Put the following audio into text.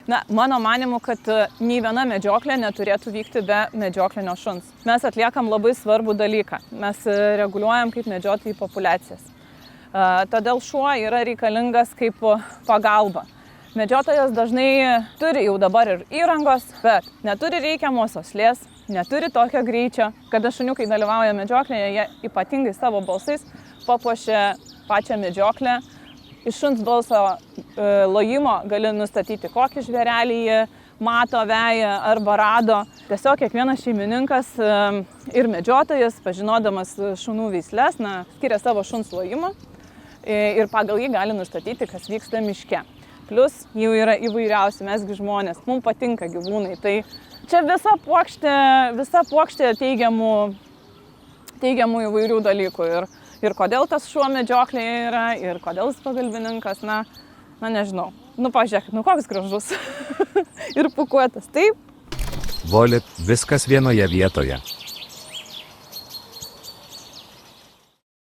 Na, mano manimu, kad nei viena medžioklė neturėtų vykti be medžioklinio šuns. Mes atliekam labai svarbų dalyką. Mes reguliuojam kaip medžiotojai populiacijas. Todėl šuo yra reikalingas kaip pagalba. Medžiotojas dažnai turi jau dabar ir įrangos, bet neturi reikiamos uoslės, neturi tokio greičio. Kada šuniukai dalyvauja medžioklėje, jie ypatingai savo balsais papuošia pačią medžioklę. Iš šuns balso lojimo gali nustatyti, kokį žvėrelį jie mato, veja arba rado. Tiesiog kiekvienas šeimininkas ir medžiotojas, pažinodamas šunų veisles, skiria savo šuns lojimą ir pagal jį gali nustatyti, kas vyksta miške. Plus jų yra įvairiausi, mesgi žmonės, mums patinka gyvūnai. Tai čia visa puokštė teigiamų įvairių dalykų. Ir kodėl tas šuo medžioklėje yra, ir kodėl jis pagalbininkas, na nežinau. Pažiūrėkit, koks gražus. Ir pūkuotas, taip? Volit, viskas vienoje vietoje.